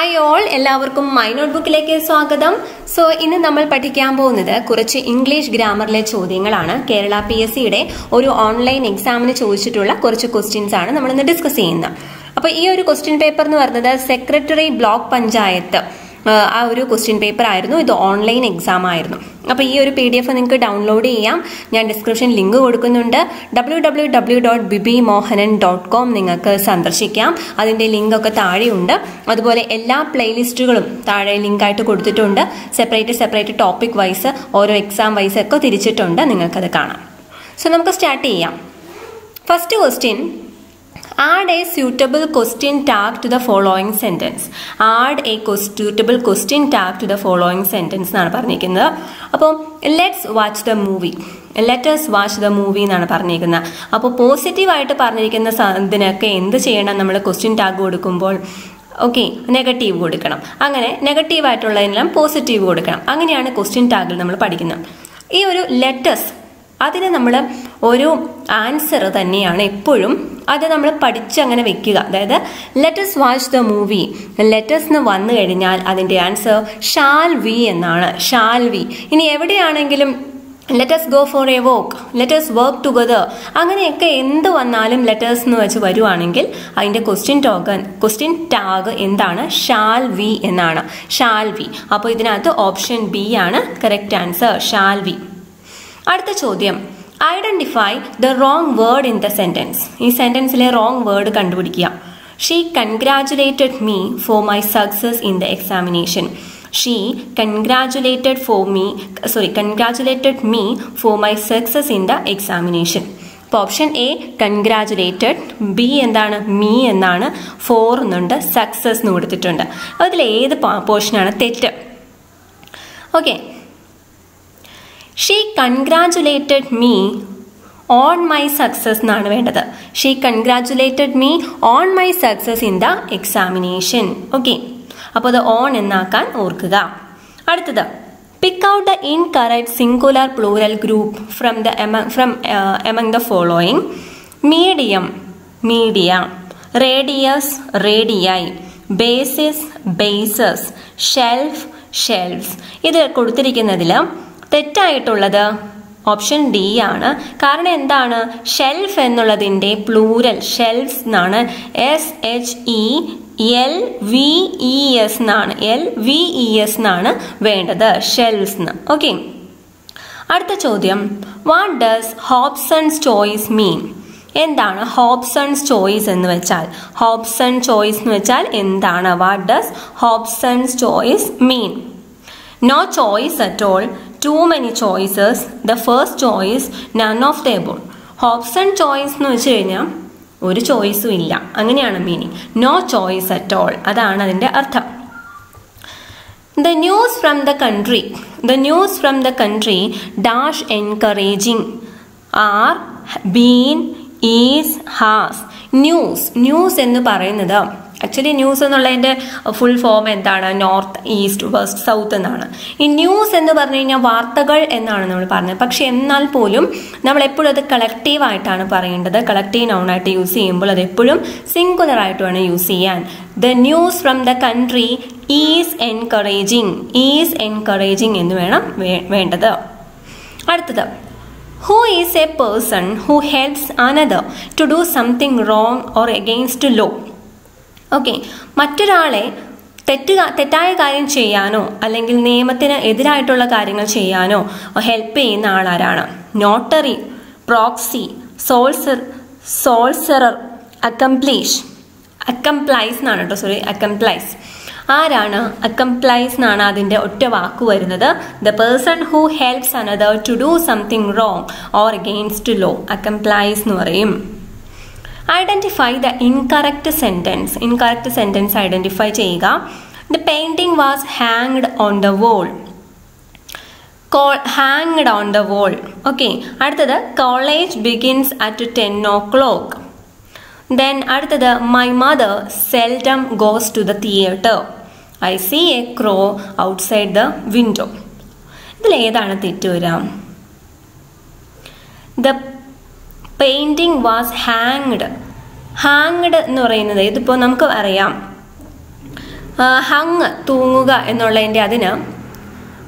Hi all, എല്ലാവർക്കും my നോട്ട്ബുക്കിലേക്ക് സ്വാഗതം. So ഇന്ന് നമ്മൾ പഠിക്കാൻ പോകുന്നത് കുറച്ച് ഇംഗ്ലീഷ് ഗ്രാമറിലെ ചോദ്യങ്ങളാണ്. കേരള PSCയുടെ ഒരു ഓൺലൈൻ എക്സാമിന് ചോദിച്ചിട്ടുള്ള കുറച്ച് ക്വസ്റ്റ്യൻസ് ആണ് നമ്മൾ ഇന്ന് ഡിസ്കസ് ചെയ്യുന്നത്. അപ്പൊ ഈ ഒരു ക്വസ്റ്റ്യൻ പേപ്പർ എന്ന് പറയുന്നത് സെക്രട്ടറി ബ്ലോക്ക് പഞ്ചായത്ത് ആ ഒരു ക്വസ്റ്റ്യൻ പേപ്പർ ആയിരുന്നു. ഇത് ഓൺലൈൻ എക്സാം ആയിരുന്നു. അപ്പൊ ഈ ഒരു PDF നിങ്ങൾക്ക് ഡൗൺലോഡ് ചെയ്യാം. ഞാൻ ഡിസ്ക്രിപ്ഷൻ ലിങ്ക് കൊടുക്കുന്നുണ്ട്. www.bibimohanan.com നിങ്ങൾക്ക് സന്ദർശിക്കാം. അതിന്റെ ലിങ്ക് ഒക്കെ താഴെയുണ്ട്. അതുപോലെ എല്ലാ പ്ലേലിസ്റ്റുകളും താഴെ ലിങ്ക് ആയിട്ട് കൊടുത്തിട്ടുണ്ട്. സെപ്പറേറ്റ് ടോപ്പിക് വൈസ് ഓരോ എക്സാം വൈസ് ഒക്കെ തിരിച്ചിട്ടുണ്ട്. നിങ്ങൾക്കത് കാണാം. സോ നമുക്ക് സ്റ്റാർട്ട് ചെയ്യാം. First question, add a suitable question tag to the following sentence. Add a suitable question tag to the following sentence എന്നാണ് പറഞ്ഞിരിക്കുന്നത്. അപ്പോൾ let's watch the movie, let's watch the movie എന്നാണ് പറഞ്ഞിരിക്കുന്നത്. അപ്പോൾ പോസിറ്റീവായിട്ട് പറഞ്ഞിരിക്കുന്ന ഇതിനൊക്കെ എന്ത് ചെയ്യണം? നമ്മൾ ക്വസ്റ്റ്യൻ ടാഗ് കൊടുക്കുമ്പോൾ ഓക്കെ നെഗറ്റീവ് കൊടുക്കണം. അങ്ങനെ നെഗറ്റീവായിട്ടുള്ളതിനെല്ലാം പോസിറ്റീവ് കൊടുക്കണം. അങ്ങനെയാണ് ക്വസ്റ്റ്യൻ ടാഗിൽ നമ്മൾ പഠിക്കുന്നത്. ഈ ഒരു ലെറ്റസ് അതിന് നമ്മൾ ഒരു ആൻസർ തന്നെയാണ് എപ്പോഴും അത് നമ്മൾ പഠിച്ചങ്ങനെ വെക്കുക. അതായത് let's watch the movie, let's എന്ന് വന്നു കഴിഞ്ഞാൽ അതിൻ്റെ ആൻസർ ഷാൽ വി എന്നാണ്. Shall we. ഇനി എവിടെയാണെങ്കിലും let's go for a walk, let's work together, അങ്ങനെയൊക്കെ എന്ത് വന്നാലും ലെറ്റേഴ്സ് എന്ന് വെച്ച് വരുവാണെങ്കിൽ അതിൻ്റെ ക്വസ്റ്റ്യൻ ടാഗ് എന്താണ്? ഷാൽ വി എന്നാണ്. Shall we. അപ്പോൾ ഇതിനകത്ത് ഓപ്ഷൻ ബി ആണ് കറക്റ്റ് ആൻസർ, ഷാൽ വി. അടുത്ത ചോദ്യം, identify the wrong word in the sentence. ഈ സെന്റൻസിലെ റോങ് വേർഡ് കണ്ടുപിടിക്കുക. She congratulated me for my success in the examination. She congratulated me for my success in the examination. അപ്പോൾ option A congratulated, B എന്താണ്? Me എന്നാണ്, four എന്നുണ്ട്, success എന്ന് കൊടുത്തിട്ടുണ്ട്. അതിൽ ഏത് പോർഷനാണ് തെറ്റ്? Okay, she congratulated me on my success എന്നാണ് വേണ്ടത്. She congratulated me on my success in the examination. Okay, അപ്പോൾ അത് ഓൺ എന്നാക്കാൻ ഓർക്കുക. അടുത്തത്, pick out the incorrect singular plural group from among the following. Medium, media. Radius, radii. Basis, bases. Shelf, shelfs. ഇത് കൊടുത്തിരിക്കുന്നതിൽ തെറ്റായിട്ടുള്ളത് option D ആണ്. കാരണം എന്താണ്? Shelf എന്നുള്ളതിൻ്റെ പ്ലൂരൽ ഷെൽഫ്സ് എന്നാണ്. SHELVES എന്നാണ്, LVES എന്നാണ് വേണ്ടത്, ഷെൽഫ്സ് എന്ന്. ഓക്കെ, അടുത്ത ചോദ്യം, വാട്ട് ഡസ് ഹോബ്സൺസ് ചോയ്സ് മീൻ? എന്താണ് ഹോബ്സൺസ് ചോയ്സ് എന്ന് വെച്ചാൽ? ഹോബ്സൺ ചോയ്സ് എന്ന് വെച്ചാൽ എന്താണ്? What does Hobson's choice mean? No choice at all, too many choices, the first choice, none of the above. Hobson choice എന്ന് വെച്ച് കഴിഞ്ഞാൽ ഒരു ചോയ്സും ഇല്ല, അങ്ങനെയാണ് meaning. No choice at all, അതാണ് അതിൻ്റെ അർത്ഥം. The news from the country dash encouraging are, been, is, has. News എന്ന് പറയുന്നത് ആക്ച്വലി ന്യൂസ് എന്നുള്ളതിൻ്റെ ഫുൾ ഫോം എന്താണ്? നോർത്ത്, ഈസ്റ്റ്, വെസ്റ്റ്, സൗത്ത് എന്നാണ്. ഈ ന്യൂസ് എന്ന് പറഞ്ഞു കഴിഞ്ഞാൽ വാർത്തകൾ എന്നാണ് നമ്മൾ പറഞ്ഞത്. പക്ഷെ എന്നാൽ പോലും നമ്മൾ എപ്പോഴും അത് കളക്റ്റീവായിട്ടാണ് പറയേണ്ടത്. കളക്റ്റീവ് നൗണായിട്ട് യൂസ് ചെയ്യുമ്പോൾ അത് എപ്പോഴും സിംഗുലർ ആയിട്ട് വേണം യൂസ് ചെയ്യാൻ. The news from the country is encouraging എന്ന് വേണം വേണ്ടത്. അടുത്തത്, who is a person who helps another to do something wrong or against law? Okay, മറ്റൊരാളെ തെറ്റായ കാര്യം ചെയ്യാനോ അല്ലെങ്കിൽ നിയമത്തിന് എതിരായിട്ടുള്ള കാര്യങ്ങൾ ചെയ്യാനോ ഹെൽപ്പ് ചെയ്യുന്ന ആളാരാണ്? നോട്ടറി, പ്രോക്സി, സോൾസറർ, അക്കംപ്ലൈസ് എന്നാണ് കേട്ടോ, അക്കംപ്ലൈസ്. ആരാണ്? അക്കംപ്ലൈസ് എന്നാണ് അതിൻ്റെ ഒറ്റ വാക്ക് വരുന്നത്. The person who helps another to do something wrong or against law, accomplice എന്ന് പറയും. Identify the incorrect sentence identify ചെയ്യുക. The painting was hanged on the wall. Okay, അടുത്തത്, college begins at 10 o'clock. Then അടുത്തത്, my mother seldom goes to the theatre. I see a crow outside the window. ഇതിലേതാണ് തെറ്റ് വരാം? The painting was hanged എന്ന് പറയുന്നത് ഇതിപ്പോൾ നമുക്ക് അറിയാം ഹങ് തൂങ്ങുക എന്നുള്ളതിൻ്റെ അതിന്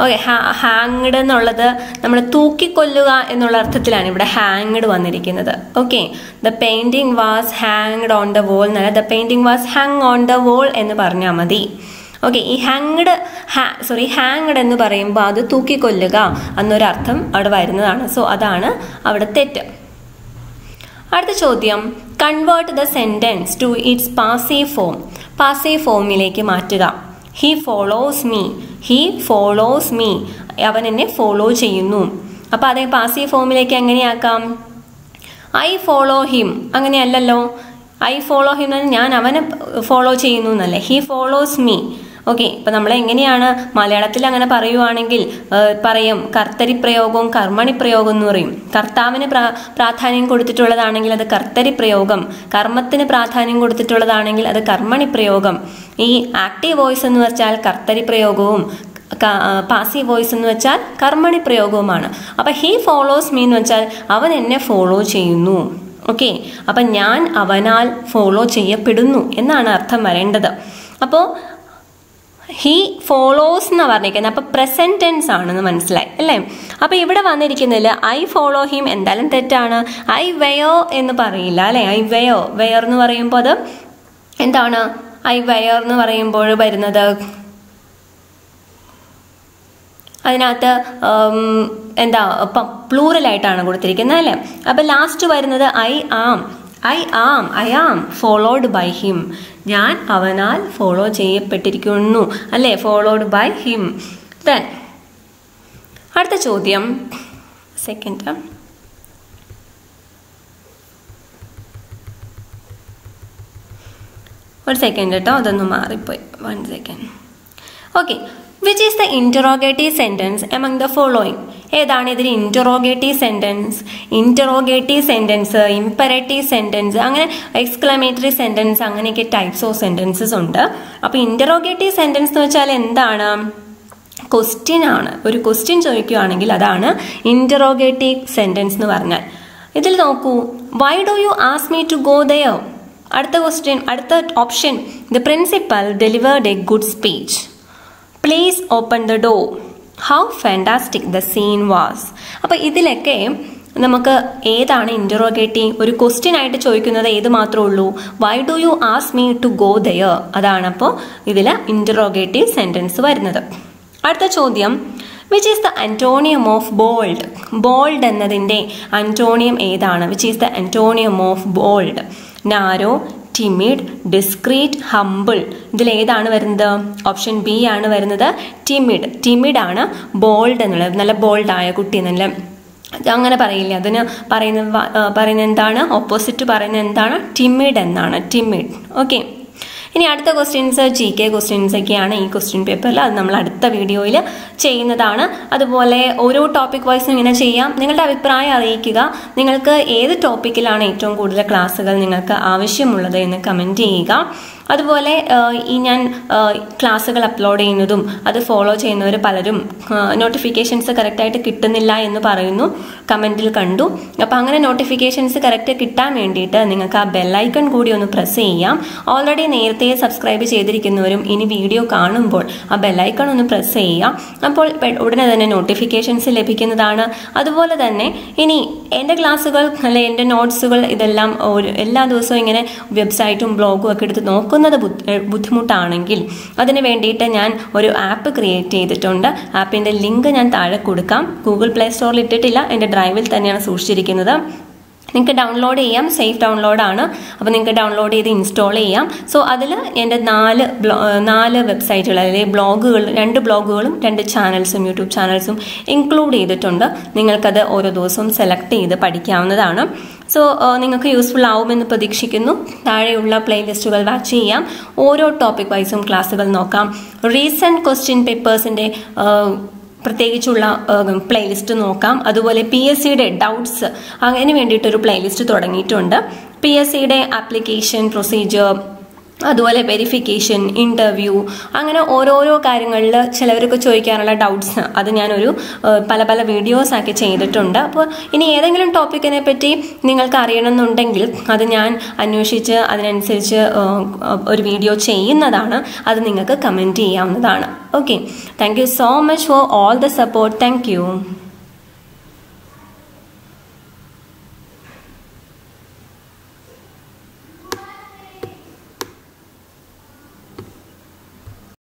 ഓക്കെ ഹാങ്ഡ് എന്നുള്ളത് നമ്മൾ തൂക്കിക്കൊല്ലുക എന്നുള്ള അർത്ഥത്തിലാണ് ഇവിടെ ഹാങ്ഡ് വന്നിരിക്കുന്നത്. Okay, the painting was hanged on the wall എന്നല്ല, the painting was hang on the wall എന്ന് പറഞ്ഞാൽ മതി. ഓക്കെ, ഈ ഹാങ്ഡ് എന്ന് പറയുമ്പോൾ അത് തൂക്കിക്കൊല്ലുക എന്നൊരർത്ഥം അവിടെ വരുന്നതാണ്. സോ അതാണ് അവിടെ തെറ്റ്. അടുത്ത ചോദ്യം, convert the sentence to its passive form. Passive ഫോമിലേക്ക് മാറ്റുക. He follows me, he follows me, അവൻ എന്നെ ഫോളോ ചെയ്യുന്നു. അപ്പോൾ അതേ പാസീവ് ഫോമിലേക്ക് എങ്ങനെയാക്കാം? ഐ ഫോളോ ഹിം, അങ്ങനെയല്ലല്ലോ. ഐ ഫോളോ ഹിം എന്ന് ഞാൻ അവനെ ഫോളോ ചെയ്യുന്നു എന്നല്ലേ. He follows me. ഓക്കെ, ഇപ്പം നമ്മൾ എങ്ങനെയാണ് മലയാളത്തിൽ അങ്ങനെ പറയുവാണെങ്കിൽ പറയും കർത്തരി പ്രയോഗവും കർമ്മണി പ്രയോഗം എന്ന് പറയും. കർത്താവിന് പ്രാധാന്യം കൊടുത്തിട്ടുള്ളതാണെങ്കിൽ അത് കർത്തരി പ്രയോഗം, കർമ്മത്തിന് പ്രാധാന്യം കൊടുത്തിട്ടുള്ളതാണെങ്കിൽ അത് കർമ്മണി പ്രയോഗം. ഈ ആക്റ്റീവ് വോയിസ് എന്ന് വെച്ചാൽ കർത്തരി പ്രയോഗവും പാസീവ് വോയിസ് എന്ന് വെച്ചാൽ കർമ്മണി പ്രയോഗവുമാണ്. അപ്പം ഹി ഫോളോസ് മീ എന്ന് വെച്ചാൽ അവൻ എന്നെ ഫോളോ ചെയ്യുന്നു. ഓക്കെ, അപ്പം ഞാൻ അവനാൽ ഫോളോ ചെയ്യപ്പെടുന്നു എന്നാണ് അർത്ഥം വരേണ്ടത്. അപ്പോൾ ഹി ഫോളോസ് എന്ന് പറഞ്ഞിരിക്കുന്നത് അപ്പോൾ പ്രസന്റ് ടെൻസ് ആണെന്ന് മനസ്സിലായി അല്ലേ. അപ്പോൾ ഇവിടെ വന്നിരിക്കുന്നതിൽ ഐ ഫോളോ ഹിം എന്തായാലും തെറ്റാണ്. ഐ വെയോ എന്ന് പറയില്ല അല്ലേ. ഐ വെയർ എന്ന് പറയുമ്പോൾ അത് എന്താണ്? ഐ വെയർ എന്ന് പറയുമ്പോൾ വരുന്നത് അതിനകത്ത് എന്താ പ്ലൂറലായിട്ടാണ് കൊടുത്തിരിക്കുന്നത് അല്ലേ. അപ്പം ലാസ്റ്റ് വരുന്നത് I am followed by him. ഞാൻ അവനാൽ ഫോളോ ചെയ്യപ്പെട്ടിരിക്കുന്നു അല്ലേ, ഫോളോഡ് ബൈ ഹിം. ദെൻ അടുത്ത ചോദ്യം, സെക്കൻഡ്, ഒരു സെക്കൻഡ് കേട്ടോ, അതൊന്ന് മാറിപ്പോയി, 1 second. Okay, which is the interrogative sentence among the following? ഏതാണ് ഇതിന് interrogative sentence? Interrogative sentence, imperative sentence, അങ്ങനെ എക്സ്ക്ലമേറ്ററി സെൻറ്റൻസ്, അങ്ങനെയൊക്കെ ടൈപ്സ് ഓഫ് സെൻറ്റൻസസ് ഉണ്ട്. അപ്പോൾ ഇൻറ്ററോഗേറ്റീവ് സെൻറ്റൻസ് എന്ന് വെച്ചാൽ എന്താണ്? ക്വസ്റ്റ്യൻ ആണ്. ഒരു ക്വസ്റ്റ്യൻ ചോദിക്കുകയാണെങ്കിൽ അതാണ് ഇൻറ്ററോഗേറ്റീവ് സെൻറ്റൻസ് എന്ന് പറഞ്ഞാൽ. ഇതിൽ നോക്കൂ, why do you ask me to go there? അടുത്ത ക്വസ്റ്റ്യൻ, അടുത്ത option, the principal delivered a good speech. Please open the door. How fantastic the scene was. അപ്പോൾ ഇതിലൊക്കെ നമുക്ക് ഏതാണ് ഇൻറ്ററോഗേറ്റീവ്? ഒരു ക്വസ്റ്റ്യൻ ആയിട്ട് ചോദിക്കുന്നത് ഏത് മാത്രമേ ഉള്ളൂ? Why do you ask me to go there, അതാണ് അപ്പോൾ ഇതിൽ ഇൻറ്ററോഗേറ്റീവ് സെൻറ്റൻസ് വരുന്നത്. അടുത്ത ചോദ്യം, which is the antonym of bold? Bold എന്നതിൻ്റെ അന്റോണിയം ഏതാണ്? Which is the antonym of bold? Narrow, timid, discreet, humble. ഇതിലേതാണ് വരുന്നത്? ഓപ്ഷൻ ബി ആണ് വരുന്നത്, ടിമിഡ്. ടിമിഡ് ആണ് ബോൾഡ് എന്നുള്ളത്. നല്ല ബോൾഡായ കുട്ടി, നല്ല അങ്ങനെ പറയില്ലേ, അതിന് പറയുന്ന എന്താണ്? ഓപ്പോസിറ്റ് പറയുന്നത് എന്താണ്? ടിമിഡ് എന്നാണ്, ടിമിഡ്. ഓക്കെ, ഇനി അടുത്ത ക്വസ്റ്റ്യൻസ് GK ക്വസ്റ്റ്യൻസ് ഒക്കെയാണ് ഈ ക്വസ്റ്റ്യൻ പേപ്പറിൽ. അത് നമ്മൾ അടുത്ത വീഡിയോയിൽ ചെയ്യുന്നതാണ്. അതുപോലെ ഓരോ ടോപ്പിക് വൈസ് ഇങ്ങനെ ചെയ്യാം. നിങ്ങളുടെ അഭിപ്രായം അറിയിക്കുക. നിങ്ങൾക്ക് ഏത് ടോപ്പിക്കിലാണ് ഏറ്റവും കൂടുതൽ ക്ലാസ്സുകൾ നിങ്ങൾക്ക് ആവശ്യമുള്ളത് എന്ന് കമൻറ്റ് ചെയ്യുക. അതുപോലെ ഈ ഞാൻ ക്ലാസ്സുകൾ അപ്ലോഡ് ചെയ്യുന്നതും അത് ഫോളോ ചെയ്യുന്നവർ പലരും നോട്ടിഫിക്കേഷൻസ് കറക്റ്റായിട്ട് കിട്ടുന്നില്ല എന്ന് പറയുന്നു, കമൻറ്റിൽ കണ്ടു. അപ്പോൾ അങ്ങനെ നോട്ടിഫിക്കേഷൻസ് കറക്റ്റ് കിട്ടാൻ വേണ്ടിയിട്ട് നിങ്ങൾക്ക് ആ ബെല്ലൈക്കൺ കൂടി ഒന്ന് പ്രസ് ചെയ്യാം. ഓൾറെഡി നേരത്തെ സബ്സ്ക്രൈബ് ചെയ്തിരിക്കുന്നവരും ഇനി വീഡിയോ കാണുമ്പോൾ ആ ബെല്ലൈക്കൺ ഒന്ന് പ്രസ് ചെയ്യാം. അപ്പോൾ ഉടനെ തന്നെ നോട്ടിഫിക്കേഷൻസ് ലഭിക്കുന്നതാണ്. അതുപോലെ തന്നെ ഇനി എൻ്റെ ക്ലാസ്സുകൾ അല്ലെ എൻ്റെ നോട്ട്സുകൾ ഇതെല്ലാം എല്ലാ ദിവസവും ഇങ്ങനെ വെബ്സൈറ്റും ബ്ലോഗും ഒക്കെ എടുത്ത് നോക്കുന്നത് ബുദ്ധിമുട്ടാണെങ്കിൽ അതിന് വേണ്ടിയിട്ട് ഞാൻ ഒരു ആപ്പ് ക്രിയേറ്റ് ചെയ്തിട്ടുണ്ട്. ആപ്പിൻ്റെ ലിങ്ക് ഞാൻ താഴെ കൊടുക്കാം. ഗൂഗിൾ പ്ലേ സ്റ്റോറിൽ ഇട്ടിട്ടില്ല, എൻ്റെ ഡ്രൈവിൽ തന്നെയാണ് സൂക്ഷിച്ചിരിക്കുന്നത്. നിങ്ങൾക്ക് ഡൗൺലോഡ് ചെയ്യാം, സേഫ് ഡൗൺലോഡാണ്. അപ്പോൾ നിങ്ങൾക്ക് ഡൗൺലോഡ് ചെയ്ത് ഇൻസ്റ്റാൾ ചെയ്യാം. സോ അതിൽ എൻ്റെ 4 വെബ്സൈറ്റുകൾ, അല്ലെങ്കിൽ ബ്ലോഗുകൾ, 2 ബ്ലോഗുകളും 2 ചാനൽസും യൂട്യൂബ് ചാനൽസും ഇൻക്ലൂഡ് ചെയ്തിട്ടുണ്ട്. നിങ്ങൾക്കത് ഓരോ ദിവസവും സെലക്ട് ചെയ്ത് പഠിക്കാവുന്നതാണ്. സോ നിങ്ങൾക്ക് യൂസ്ഫുൾ ആവുമെന്ന് പ്രതീക്ഷിക്കുന്നു. താഴെയുള്ള പ്ലേലിസ്റ്റുകൾ വാച്ച് ചെയ്യാം. ഓരോ ടോപ്പിക് വൈസും ക്ലാസ്സുകൾ നോക്കാം. റീസെൻറ്റ് ക്വസ്റ്റ്യൻ പേപ്പേഴ്സിൻ്റെ പ്രത്യേകിച്ചുള്ള പ്ലേലിസ്റ്റ് നോക്കാം. അതുപോലെ PSCയുടെ ഡൗട്ട്സ്, അതിന് വേണ്ടിയിട്ടൊരു പ്ലേലിസ്റ്റ് തുടങ്ങിയിട്ടുണ്ട്. PSCയുടെ ആപ്ലിക്കേഷൻ പ്രൊസീജിയർ, അതുപോലെ വെരിഫിക്കേഷൻ, ഇൻ്റർവ്യൂ, അങ്ങനെ ഓരോരോ കാര്യങ്ങളിൽ ചിലവർക്ക് ചോദിക്കാനുള്ള ഡൗട്ട്സ് അത് ഞാനൊരു പല വീഡിയോസ് ആക്കി ചെയ്തിട്ടുണ്ട്. അപ്പോൾ ഇനി ഏതെങ്കിലും ടോപ്പിക്കിനെ പറ്റി നിങ്ങൾക്ക് അറിയണമെന്നുണ്ടെങ്കിൽ അത് ഞാൻ അന്വേഷിച്ച് അതിനനുസരിച്ച് ഒരു വീഡിയോ ചെയ്യുന്നതാണ്. അത് നിങ്ങൾക്ക് കമൻറ്റ് ചെയ്യാവുന്നതാണ്. Okay, thank you so much for all the support. Thank you.